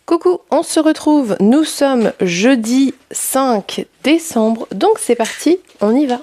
Coucou, on se retrouve, nous sommes jeudi 5 décembre, donc c'est parti, on y va.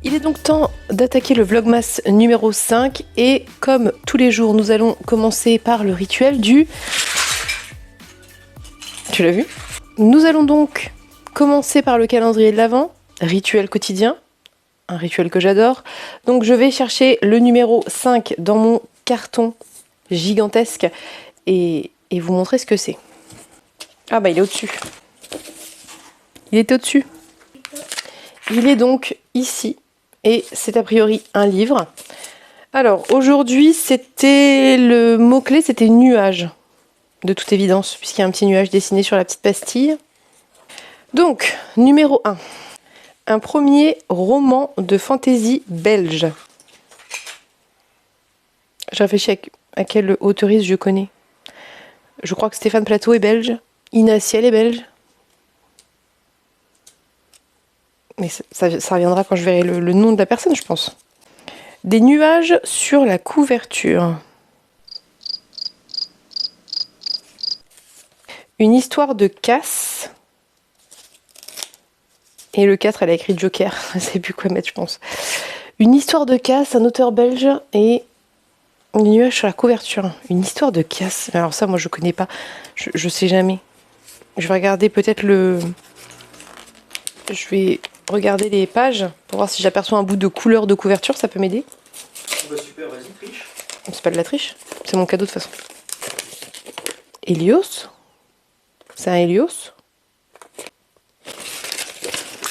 Il est donc temps d'attaquer le Vlogmas numéro 5 et comme tous les jours, nous allons commencer par le rituel du... Tu l'as vu? Nous allons donc commencer par le calendrier de l'Avent, rituel quotidien, un rituel que j'adore. Donc je vais chercher le numéro 5 dans mon carton gigantesque et vous montrer ce que c'est. Ah bah il est au-dessus. Il était au-dessus. Il est donc ici. Et c'est a priori un livre. Alors aujourd'hui c'était le mot-clé, c'était nuage. De toute évidence, puisqu'il y a un petit nuage dessiné sur la petite pastille. Donc, numéro 1. Un premier roman de fantaisie belge. Je réfléchis à quelle auteuriste je connais. Je crois que Stéphane Plateau est belge. Ina Ciel est belge. Mais ça reviendra quand je verrai le nom de la personne, je pense. Des nuages sur la couverture. Une histoire de casse. Et le 4, elle a écrit Joker. Je ne sais plus quoi mettre, je pense. Une histoire de casse, un auteur belge et des nuages sur la couverture. Une histoire de casse. Alors ça, moi, je connais pas. Je sais jamais. Je vais regarder peut-être le... Je vais regarder les pages pour voir si j'aperçois un bout de couleur de couverture, ça peut m'aider. Bah super, vas-y, triche. C'est pas de la triche, c'est mon cadeau de toute façon. Hélios? C'est un Hélios?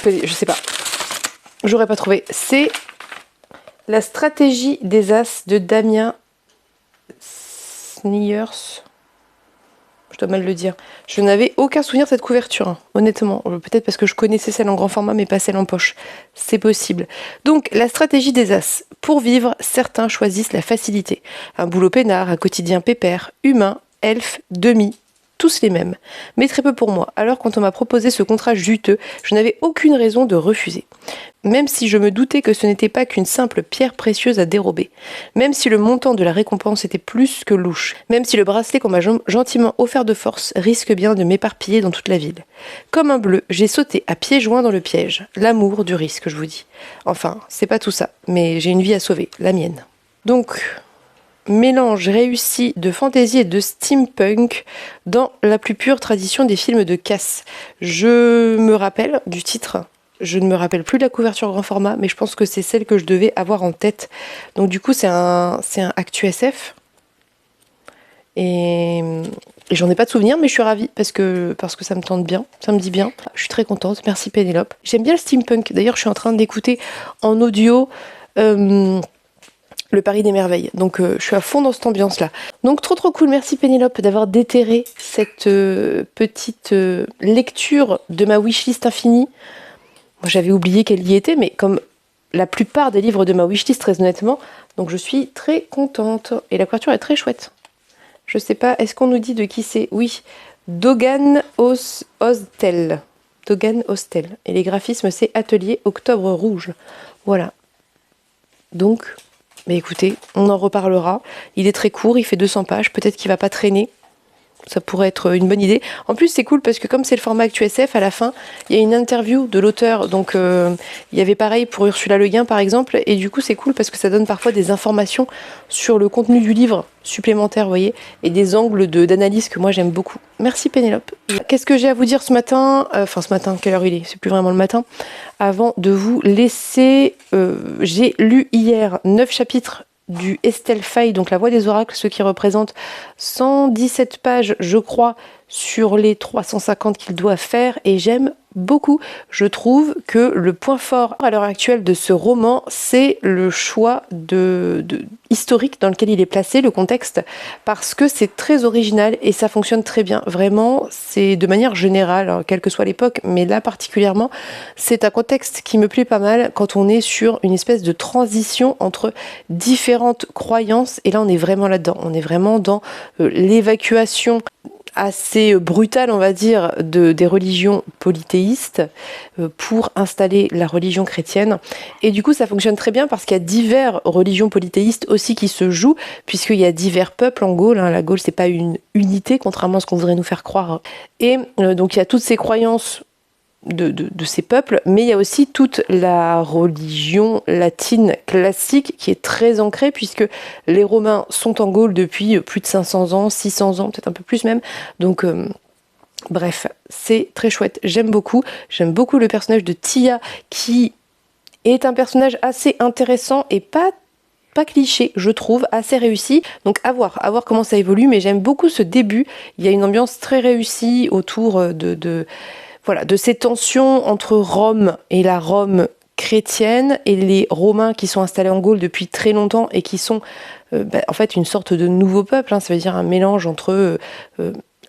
Je sais pas. J'aurais pas trouvé. C'est La stratégie des As de Damien Sniers. Je dois mal le dire. Je n'avais aucun souvenir de cette couverture, hein, honnêtement. Peut-être parce que je connaissais celle en grand format, mais pas celle en poche. C'est possible. Donc, la stratégie des As. Pour vivre, certains choisissent la facilité. Un boulot peinard, un quotidien pépère, humain, elfe, demi, tous les mêmes. Mais très peu pour moi. Alors, quand on m'a proposé ce contrat juteux, je n'avais aucune raison de refuser. Même si je me doutais que ce n'était pas qu'une simple pierre précieuse à dérober. Même si le montant de la récompense était plus que louche. Même si le bracelet qu'on m'a gentiment offert de force risque bien de m'éparpiller dans toute la ville. Comme un bleu, j'ai sauté à pieds joints dans le piège. L'amour du risque, je vous dis. Enfin, c'est pas tout ça, mais j'ai une vie à sauver, la mienne. Donc, mélange réussi de fantaisie et de steampunk dans la plus pure tradition des films de casse. Je me rappelle du titre. Je ne me rappelle plus de la couverture grand format, mais je pense que c'est celle que je devais avoir en tête. Donc du coup, c'est un Actu SF. Et j'en ai pas de souvenir, mais je suis ravie parce que ça me tente bien, ça me dit bien. Je suis très contente, merci Pénélope. J'aime bien le steampunk. D'ailleurs, je suis en train d'écouter en audio Le Paris des Merveilles. Donc je suis à fond dans cette ambiance-là. Donc trop cool, merci Pénélope d'avoir déterré cette petite lecture de ma wishlist infinie. Moi, j'avais oublié qu'elle y était, mais comme la plupart des livres de ma wishlist, très honnêtement, donc je suis très contente. Et la couverture est très chouette. Je sais pas, est-ce qu'on nous dit de qui c'est? Oui, Dogan Hostel. Dogan Hostel. Et les graphismes, c'est Atelier Octobre Rouge. Voilà. Donc, mais écoutez, on en reparlera. Il est très court, il fait 200 pages, peut-être qu'il va pas traîner. Ça pourrait être une bonne idée. En plus, c'est cool parce que comme c'est le format ActuSF, à la fin, il y a une interview de l'auteur. Donc, il y avait pareil pour Ursula Le Guin, par exemple. Et du coup, c'est cool parce que ça donne parfois des informations sur le contenu du livre supplémentaires, vous voyez, et des angles d'analyse que moi, j'aime beaucoup. Merci Pénélope. Qu'est-ce que j'ai à vous dire ce matin? Enfin, ce matin, quelle heure il est? C'est plus vraiment le matin. Avant de vous laisser, j'ai lu hier 9 chapitres du Estelle Faye, donc La Voix des Oracles, ce qui représente 117 pages, je crois, sur les 350 qu'il doit faire, et j'aime beaucoup. Je trouve que le point fort à l'heure actuelle de ce roman, c'est le choix historique dans lequel il est placé, le contexte, parce que c'est très original et ça fonctionne très bien. Vraiment, c'est de manière générale, hein, quelle que soit l'époque, mais là particulièrement, c'est un contexte qui me plaît pas mal quand on est sur une espèce de transition entre différentes croyances, et là on est vraiment là-dedans, on est vraiment dans l'évacuation assez brutale, on va dire, des religions polythéistes pour installer la religion chrétienne. Et du coup, ça fonctionne très bien parce qu'il y a diverses religions polythéistes aussi qui se jouent, puisqu'il y a divers peuples en Gaule. Hein. La Gaule, c'est pas une unité, contrairement à ce qu'on voudrait nous faire croire. Et donc, il y a toutes ces croyances de ces peuples, mais il y a aussi toute la religion latine classique qui est très ancrée, puisque les Romains sont en Gaule depuis plus de 500 ans, 600 ans, peut-être un peu plus même. Donc, bref, c'est très chouette. J'aime beaucoup le personnage de Tia, qui est un personnage assez intéressant et pas cliché, je trouve, assez réussi. Donc à voir comment ça évolue, mais j'aime beaucoup ce début. Il y a une ambiance très réussie autour de ces tensions entre Rome et la Rome chrétienne et les Romains qui sont installés en Gaule depuis très longtemps et qui sont en fait une sorte de nouveau peuple, hein. Ça veut dire un mélange entre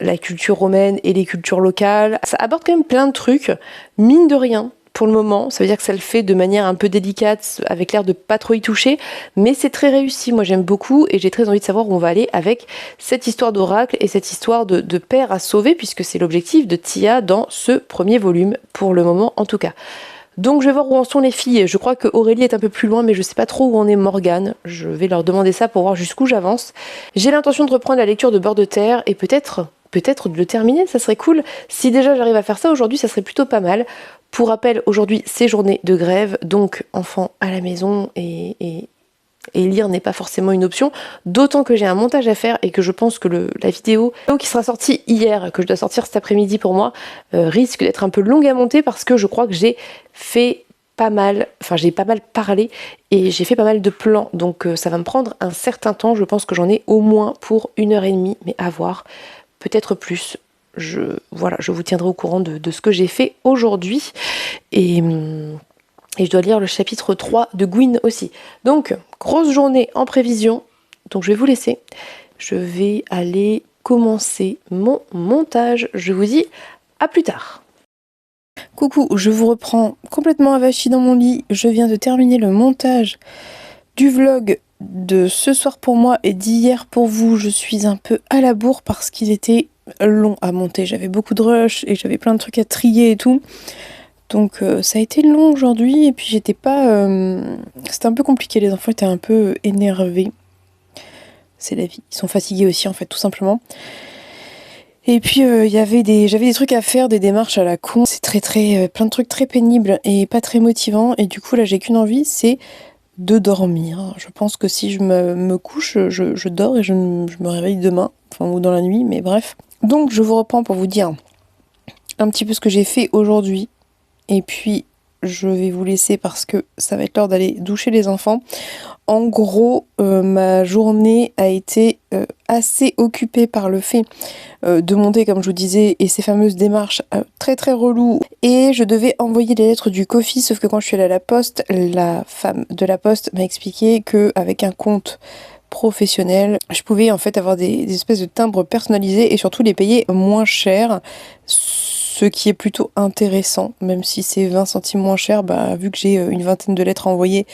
la culture romaine et les cultures locales. Ça aborde quand même plein de trucs, mine de rien. Pour le moment, ça veut dire que ça le fait de manière un peu délicate, avec l'air de pas trop y toucher, mais c'est très réussi. Moi, j'aime beaucoup et j'ai très envie de savoir où on va aller avec cette histoire d'oracle et cette histoire de père à sauver, puisque c'est l'objectif de Tia dans ce premier volume, pour le moment en tout cas. Donc je vais voir où en sont les filles. Je crois que Aurélie est un peu plus loin, mais je sais pas trop où en est Morgane. Je vais leur demander ça pour voir jusqu'où j'avance. J'ai l'intention de reprendre la lecture de Bord de Terre et peut-être de le terminer, ça serait cool. Si déjà j'arrive à faire ça aujourd'hui, ça serait plutôt pas mal. Pour rappel, aujourd'hui c'est journée de grève, donc enfants à la maison et lire n'est pas forcément une option, d'autant que j'ai un montage à faire et que je pense que la vidéo qui sera sortie hier, que je dois sortir cet après-midi pour moi, risque d'être un peu longue à monter parce que je crois que j'ai pas mal parlé et j'ai fait pas mal de plans, donc ça va me prendre un certain temps. Je pense que j'en ai au moins pour 1h30, mais à voir, peut-être plus. Je vous tiendrai au courant de ce que j'ai fait aujourd'hui. Et je dois lire le chapitre 3 de Gwyn aussi. Donc, grosse journée en prévision. Donc, je vais vous laisser. Je vais aller commencer mon montage. Je vous dis à plus tard. Coucou, je vous reprends complètement avachie dans mon lit. Je viens de terminer le montage du vlog de ce soir pour moi et d'hier pour vous. Je suis un peu à la bourre parce qu'il était long à monter. J'avais beaucoup de rush et j'avais plein de trucs à trier et tout. Donc ça a été long aujourd'hui et puis j'étais pas... C'était un peu compliqué, les enfants étaient un peu énervés. C'est la vie. Ils sont fatigués aussi en fait, tout simplement. Et puis j'avais des trucs à faire, des démarches à la con. C'est plein de trucs très pénibles et pas très motivants. Et du coup là j'ai qu'une envie, c'est de dormir. Je pense que si je me couche, je dors et je me réveille demain, enfin ou dans la nuit, mais bref. Donc je vous reprends pour vous dire un petit peu ce que j'ai fait aujourd'hui. Et puis je vais vous laisser parce que ça va être l'heure d'aller doucher les enfants. En gros, ma journée a été assez occupée par le fait de monter, comme je vous disais, et ces fameuses démarches très très reloues. Et je devais envoyer les lettres du Kofi, sauf que quand je suis allée à la poste, la femme de la poste m'a expliqué qu'avec un compte professionnel, je pouvais en fait avoir des espèces de timbres personnalisés et surtout les payer moins cher, ce qui est plutôt intéressant, même si c'est 20 centimes moins cher, vu que j'ai une vingtaine de lettres à envoyer,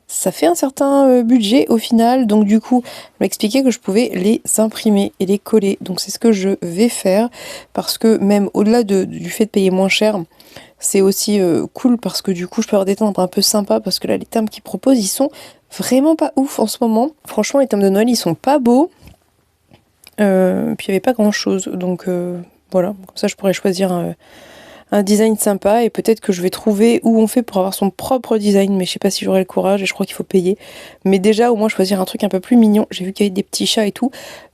ça fait un certain budget au final. Donc du coup, elle m'a expliqué que je pouvais les imprimer et les coller. Donc c'est ce que je vais faire, parce que même au-delà du fait de payer moins cher, c'est aussi cool parce que du coup je peux avoir des timbres un peu sympas, parce que là les timbres qu'ils proposent, ils sont vraiment pas ouf en ce moment. Franchement, les timbres de Noël, ils sont pas beaux. Puis il n'y avait pas grand chose, donc voilà, comme ça je pourrais choisir un design sympa, et peut-être que je vais trouver où on fait pour avoir son propre design, mais je sais pas si j'aurai le courage et je crois qu'il faut payer. Mais déjà au moins choisir un truc un peu plus mignon. J'ai vu qu'il y avait des petits chats et tout,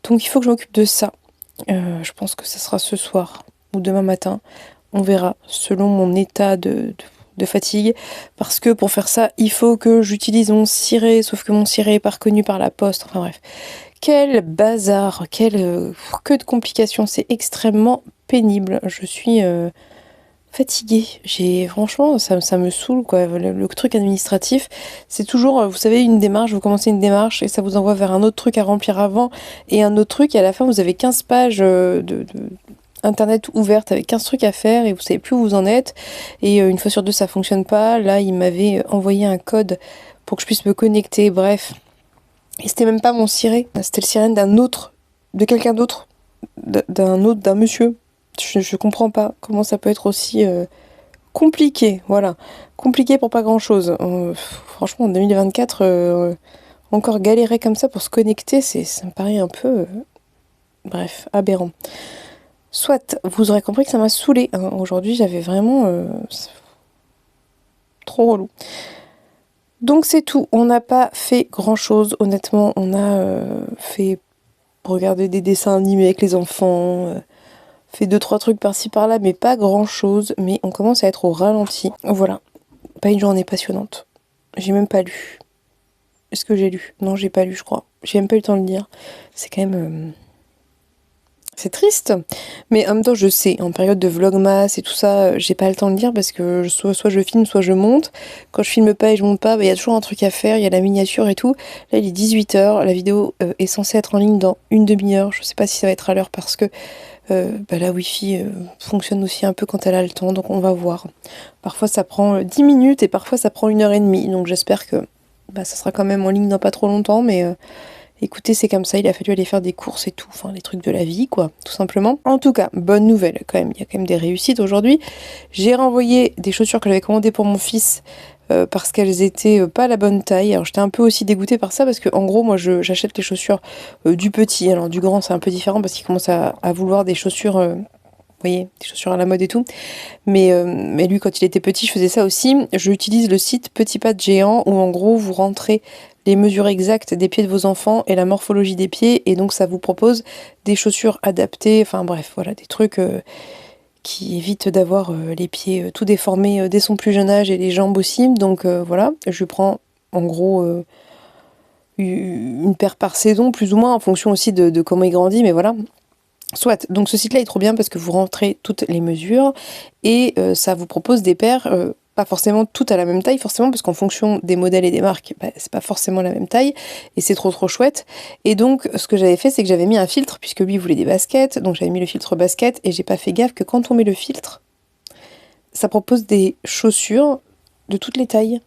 donc il faut que je m'occupe de ça. Je pense que ça sera ce soir ou demain matin, on verra selon mon état de fatigue, parce que pour faire ça il faut que j'utilise mon ciré, sauf que mon ciré est pas reconnu par la poste, enfin bref. Quel bazar, que de complications, c'est extrêmement pénible. Je suis fatiguée. Franchement, ça me saoule, quoi. Le truc administratif, c'est toujours, vous savez, une démarche, vous commencez une démarche et ça vous envoie vers un autre truc à remplir avant et un autre truc et à la fin, vous avez 15 pages de internet ouverte avec 15 trucs à faire et vous savez plus où vous en êtes. Et une fois sur deux, ça fonctionne pas. Là, il m'avait envoyé un code pour que je puisse me connecter, bref. Et c'était même pas mon Siré, c'était le sirène de quelqu'un d'autre, d'un monsieur. Je comprends pas comment ça peut être aussi compliqué, voilà. Compliqué pour pas grand chose. Franchement, en 2024, encore galérer comme ça pour se connecter, ça me paraît un peu, bref, aberrant. Soit, vous aurez compris que ça m'a saoulée, hein. Aujourd'hui, j'avais vraiment trop relou. Donc c'est tout, on n'a pas fait grand chose, honnêtement, on a fait regarder des dessins animés avec les enfants, fait 2-3 trucs par-ci par-là, mais pas grand chose, mais on commence à être au ralenti. Voilà, pas une journée passionnante. J'ai même pas lu. Est-ce que j'ai lu? Non, j'ai pas lu, je crois. J'ai même pas eu le temps de lire. C'est quand même... C'est triste, mais en même temps je sais, en période de vlogmas et tout ça, j'ai pas le temps de lire parce que soit je filme, soit je monte. Quand je filme pas et je monte pas, il y a toujours un truc à faire, il y a la miniature et tout. Là il est 18h, la vidéo est censée être en ligne dans une demi-heure, je sais pas si ça va être à l'heure parce que la Wi-Fi fonctionne aussi un peu quand elle a le temps, donc on va voir. Parfois ça prend 10 minutes et parfois ça prend 1h30, donc j'espère que ça sera quand même en ligne dans pas trop longtemps, mais... écoutez, c'est comme ça, il a fallu aller faire des courses et tout, enfin les trucs de la vie quoi, tout simplement. En tout cas, bonne nouvelle quand même, il y a quand même des réussites aujourd'hui. J'ai renvoyé des chaussures que j'avais commandées pour mon fils parce qu'elles étaient pas la bonne taille. Alors j'étais un peu aussi dégoûtée par ça parce que en gros moi j'achète les chaussures du petit, alors du grand c'est un peu différent parce qu'il commence à vouloir des chaussures... vous voyez, des chaussures à la mode et tout. Mais lui, quand il était petit, je faisais ça aussi. J'utilise le site Petit Pas de Géant où en gros, vous rentrez les mesures exactes des pieds de vos enfants et la morphologie des pieds. Et donc, ça vous propose des chaussures adaptées. Enfin bref, voilà, des trucs qui évitent d'avoir les pieds tout déformés dès son plus jeune âge et les jambes aussi. Donc voilà, je prends en gros une paire par saison, plus ou moins, en fonction aussi de comment il grandit. Mais voilà. Soit, donc ce site-là est trop bien parce que vous rentrez toutes les mesures et ça vous propose des paires, pas forcément toutes à la même taille, forcément, parce qu'en fonction des modèles et des marques, c'est pas forcément la même taille et c'est trop chouette. Et donc ce que j'avais fait, c'est que j'avais mis un filtre puisque lui il voulait des baskets, donc j'avais mis le filtre basket et j'ai pas fait gaffe que quand on met le filtre, ça propose des chaussures de toutes les tailles.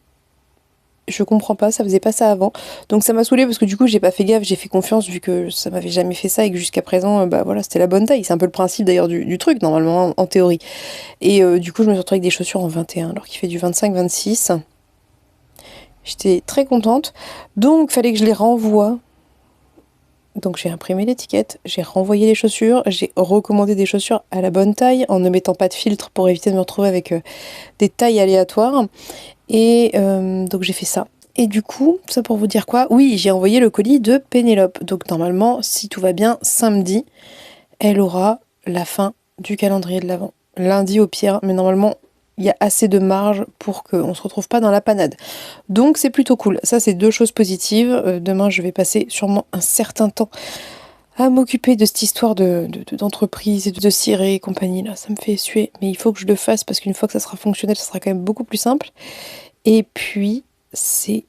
Je comprends pas, ça faisait pas ça avant. Donc ça m'a saoulée parce que du coup j'ai pas fait gaffe, j'ai fait confiance vu que ça m'avait jamais fait ça et que jusqu'à présent, voilà, c'était la bonne taille. C'est un peu le principe d'ailleurs du truc, normalement, en théorie. Et du coup je me suis retrouvée avec des chaussures en 21 alors qu'il fait du 25-26. J'étais très contente. Donc fallait que je les renvoie. Donc j'ai imprimé l'étiquette, j'ai renvoyé les chaussures, j'ai recommandé des chaussures à la bonne taille en ne mettant pas de filtre pour éviter de me retrouver avec des tailles aléatoires. Et donc j'ai fait ça. Et du coup, ça pour vous dire quoi? Oui, j'ai envoyé le colis de Pénélope. Donc normalement, si tout va bien, samedi, elle aura la fin du calendrier de l'Avent. Lundi au pire, mais normalement, il y a assez de marge pour qu'on ne se retrouve pas dans la panade. Donc c'est plutôt cool. Ça, c'est 2 choses positives. Demain, je vais passer sûrement un certain temps à m'occuper de cette histoire d'entreprise et de ciré et compagnie. Là, ça me fait suer. Mais il faut que je le fasse parce qu'une fois que ça sera fonctionnel, ça sera quand même beaucoup plus simple. Et puis, c'est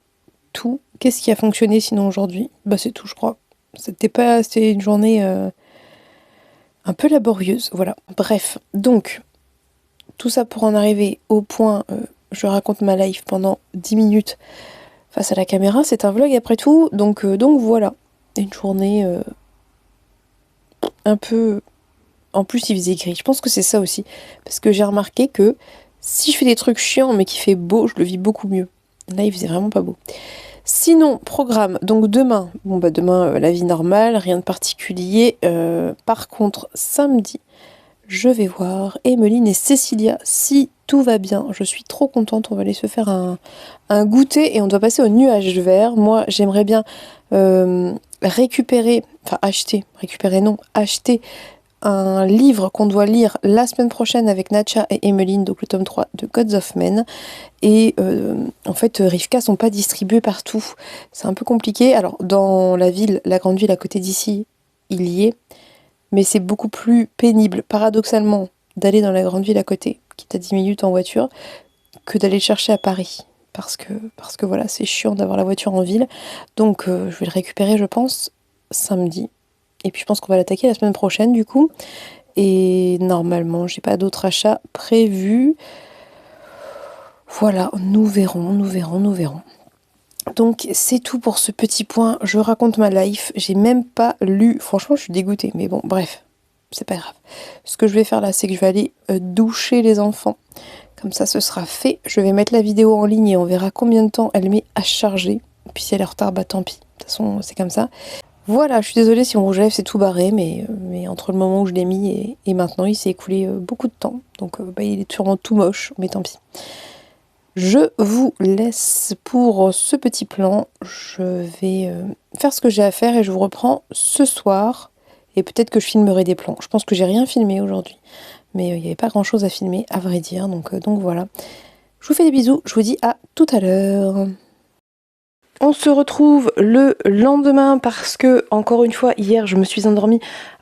tout. Qu'est-ce qui a fonctionné sinon aujourd'hui? C'est tout, je crois. C'était une journée un peu laborieuse, voilà. Bref, donc, tout ça pour en arriver au point, je raconte ma life pendant 10 minutes face à la caméra. C'est un vlog après tout, donc voilà. Une journée un peu... En plus, il faisait gris. Je pense que c'est ça aussi. Parce que j'ai remarqué que si je fais des trucs chiants mais qu'il fait beau, je le vis beaucoup mieux. Là, il faisait vraiment pas beau. Sinon, programme. Donc demain, demain, la vie normale, rien de particulier. Par contre, samedi, je vais voir Emeline et Cécilia si tout va bien. Je suis trop contente. On va aller se faire un goûter et on doit passer au nuage vert. Moi, j'aimerais bien acheter un livre qu'on doit lire la semaine prochaine avec Natcha et Emeline, donc le tome 3 de Gods of Men. Et en fait, Rivka sont pas distribués partout. C'est un peu compliqué. Alors, dans la ville, la grande ville à côté d'ici, il y est. Mais c'est beaucoup plus pénible, paradoxalement, d'aller dans la grande ville à côté qui est à 10 minutes en voiture, que d'aller le chercher à Paris. Parce que voilà, c'est chiant d'avoir la voiture en ville. Donc je vais le récupérer, je pense, samedi. Et puis je pense qu'on va l'attaquer la semaine prochaine du coup. Et normalement, j'ai pas d'autres achats prévus. Voilà, nous verrons. Donc c'est tout pour ce petit point. Je raconte ma life. J'ai même pas lu. Franchement, je suis dégoûtée. Mais bon, bref, c'est pas grave. Ce que je vais faire là, c'est que je vais aller doucher les enfants. Comme ça, ce sera fait. Je vais mettre la vidéo en ligne et on verra combien de temps elle met à charger. Puis si elle est en retard, bah tant pis. De toute façon, c'est comme ça. Voilà, je suis désolée si mon rouge à lèvres s'est tout barré, mais entre le moment où je l'ai mis et maintenant, il s'est écoulé beaucoup de temps. Donc il est sûrement tout moche, mais tant pis. Je vous laisse pour ce petit plan. Je vais faire ce que j'ai à faire et je vous reprends ce soir. Et peut-être que je filmerai des plans. Je pense que j'ai rien filmé aujourd'hui. Mais il n'y avait pas grand chose à filmer, à vrai dire. Donc voilà. Je vous fais des bisous. Je vous dis à tout à l'heure. On se retrouve le lendemain parce que, encore une fois, hier, je me suis endormie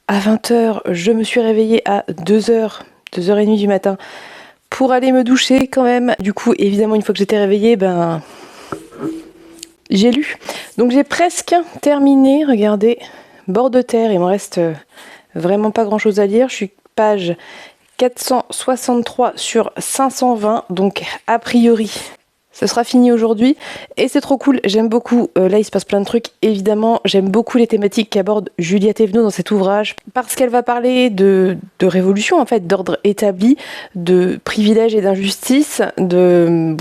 à 20h. Je me suis réveillée à 2h, 2h30 du matin pour aller me doucher quand même. Du coup, évidemment, une fois que j'étais réveillée, j'ai lu. Donc j'ai presque terminé. Regardez, bord de terre. Il me reste vraiment pas grand chose à lire. Je suis page 463 sur 520, donc a priori ce sera fini aujourd'hui et c'est trop cool, j'aime beaucoup, là il se passe plein de trucs, évidemment j'aime beaucoup les thématiques qu'aborde Julia Thévenot dans cet ouvrage parce qu'elle va parler de révolution en fait, d'ordre établi, de privilèges et d'injustice, de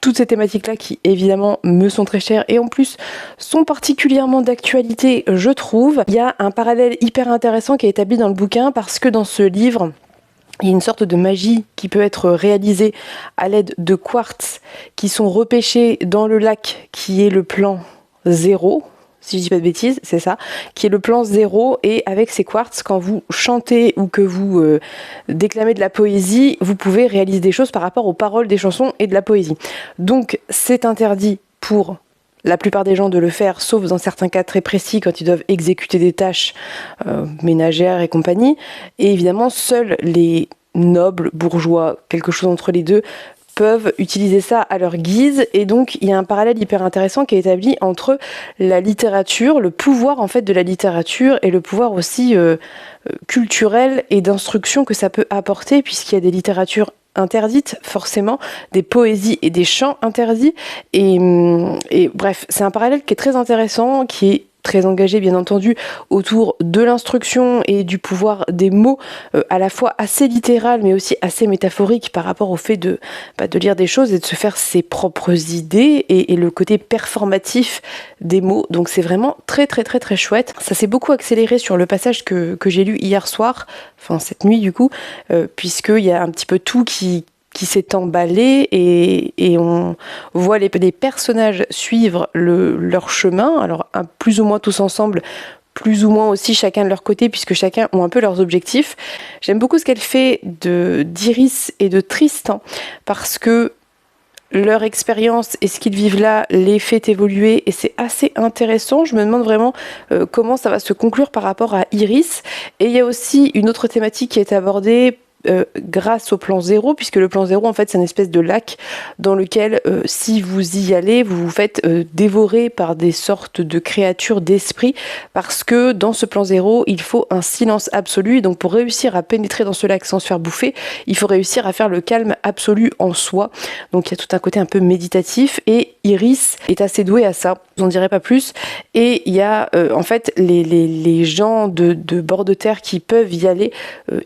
toutes ces thématiques-là qui évidemment me sont très chères et en plus sont particulièrement d'actualité, je trouve. Il y a un parallèle hyper intéressant qui est établi dans le bouquin parce que dans ce livre, il y a une sorte de magie qui peut être réalisée à l'aide de quartz qui sont repêchés dans le lac qui est le plan 0, si je dis pas de bêtises, c'est ça, qui est le plan 0 et avec ces quartz, quand vous chantez ou que vous déclamez de la poésie, vous pouvez réaliser des choses par rapport aux paroles des chansons et de la poésie. Donc c'est interdit pour la plupart des gens de le faire, sauf dans certains cas très précis, quand ils doivent exécuter des tâches ménagères et compagnie. Et évidemment, seuls les nobles, bourgeois, quelque chose entre les deux, peuvent utiliser ça à leur guise. Et donc, il y a un parallèle hyper intéressant qui est établi entre la littérature, le pouvoir en fait de la littérature et le pouvoir aussi culturel et d'instruction que ça peut apporter, puisqu'il y a des littératures interdites, forcément, des poésies et des chants interdits. Et bref, c'est un parallèle qui est très intéressant, qui est très engagé bien entendu autour de l'instruction et du pouvoir des mots, à la fois assez littéral mais aussi assez métaphorique par rapport au fait de lire des choses et de se faire ses propres idées et le côté performatif des mots. Donc c'est vraiment très très très très chouette. Ça s'est beaucoup accéléré sur le passage que j'ai lu hier soir, enfin cette nuit du coup, puisqu'il y a un petit peu tout qui s'est emballé et on voit les personnages suivre leur chemin, alors plus ou moins tous ensemble, plus ou moins aussi chacun de leur côté, puisque chacun ont un peu leurs objectifs. J'aime beaucoup ce qu'elle fait d'Iris et de Tristan, parce que leur expérience et ce qu'ils vivent là les fait évoluer et c'est assez intéressant. Je me demande vraiment comment ça va se conclure par rapport à Iris. Et il y a aussi une autre thématique qui est abordée grâce au plan 0, puisque le plan 0 en fait c'est une espèce de lac dans lequel si vous y allez vous vous faites dévorer par des sortes de créatures d'esprit, parce que dans ce plan 0 il faut un silence absolu, et donc pour réussir à pénétrer dans ce lac sans se faire bouffer, il faut réussir à faire le calme absolu en soi. Donc il y a tout un côté un peu méditatif et Iris est assez douée à ça, je n'en dirai pas plus. Et il y a en fait les gens de bord de terre qui peuvent y aller,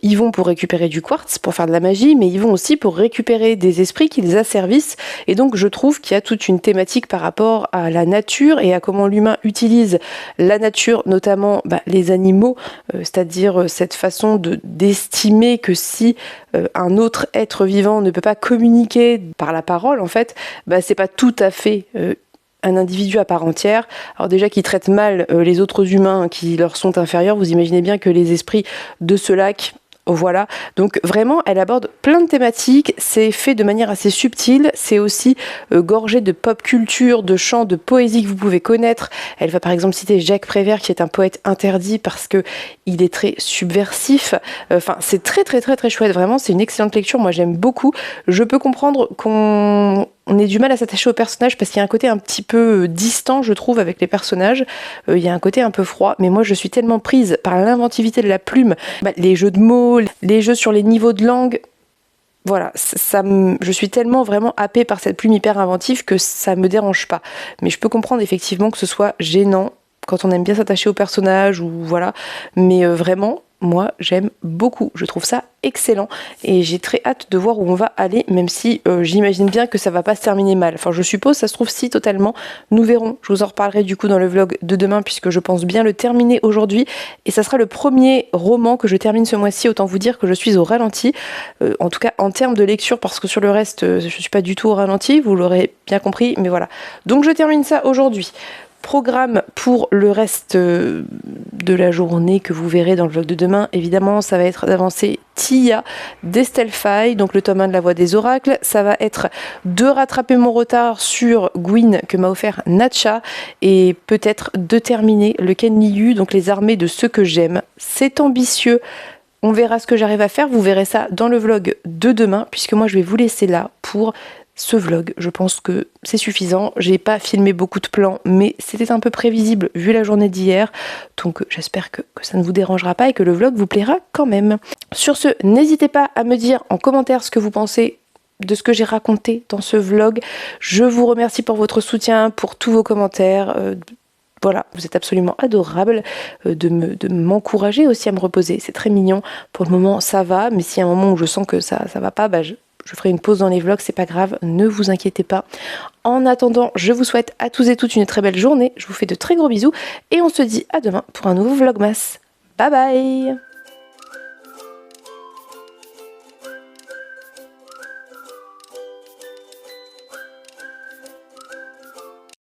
ils vont pour récupérer du quartz, pour faire de la magie, mais ils vont aussi pour récupérer des esprits qui les asservissent. Et donc je trouve qu'il y a toute une thématique par rapport à la nature et à comment l'humain utilise la nature, notamment les animaux, c'est-à-dire cette façon d'estimer que si un autre être vivant ne peut pas communiquer par la parole, en fait, c'est pas tout à fait un individu à part entière. Alors déjà qu'ils traitent mal les autres humains qui leur sont inférieurs, vous imaginez bien que les esprits de ce lac, Voilà, donc vraiment elle aborde plein de thématiques, c'est fait de manière assez subtile, c'est aussi gorgé de pop culture, de chants, de poésie que vous pouvez connaître. Elle va par exemple citer Jacques Prévert qui est un poète interdit parce que il est très subversif. Enfin, c'est très très très très chouette, vraiment c'est une excellente lecture, moi j'aime beaucoup. Je peux comprendre qu'on ait du mal à s'attacher aux personnages parce qu'il y a un côté un petit peu distant, je trouve, avec les personnages. Il y a un côté un peu froid, mais moi je suis tellement prise par l'inventivité de la plume, les jeux de mots, les jeux sur les niveaux de langue. Voilà, je suis tellement vraiment happée par cette plume hyper inventive que ça me dérange pas. Mais je peux comprendre effectivement que ce soit gênant quand on aime bien s'attacher aux personnages ou voilà. Mais vraiment, moi, j'aime beaucoup. Je trouve ça excellent et j'ai très hâte de voir où on va aller, même si j'imagine bien que ça va pas se terminer mal. Enfin, je suppose, ça se trouve si totalement. Nous verrons. Je vous en reparlerai du coup dans le vlog de demain puisque je pense bien le terminer aujourd'hui et ça sera le premier roman que je termine ce mois-ci. Autant vous dire que je suis au ralenti, en tout cas en termes de lecture parce que sur le reste, je suis pas du tout au ralenti. Vous l'aurez bien compris, mais voilà. Donc je termine ça aujourd'hui. Programme pour le reste de la journée que vous verrez dans le vlog de demain, évidemment ça va être d'avancer Tia d'Estelle Faye, donc le tome 1 de la Voix des Oracles. Ça va être de rattraper mon retard sur Gwyn que m'a offert Natcha et peut-être de terminer le Ken Liu, donc les armées de ceux que j'aime. C'est ambitieux. On verra ce que j'arrive à faire, vous verrez ça dans le vlog de demain puisque moi je vais vous laisser là pour ce vlog. Je pense que c'est suffisant. J'ai pas filmé beaucoup de plans, mais c'était un peu prévisible vu la journée d'hier. Donc j'espère que ça ne vous dérangera pas et que le vlog vous plaira quand même. Sur ce, n'hésitez pas à me dire en commentaire ce que vous pensez de ce que j'ai raconté dans ce vlog. Je vous remercie pour votre soutien, pour tous vos commentaires. Voilà, vous êtes absolument adorable de m'encourager aussi à me reposer. C'est très mignon. Pour le moment, ça va, mais s'il y a un moment où je sens que ça va pas, je ferai une pause dans les vlogs, c'est pas grave, ne vous inquiétez pas. En attendant, je vous souhaite à tous et toutes une très belle journée. Je vous fais de très gros bisous et on se dit à demain pour un nouveau vlogmas. Bye bye!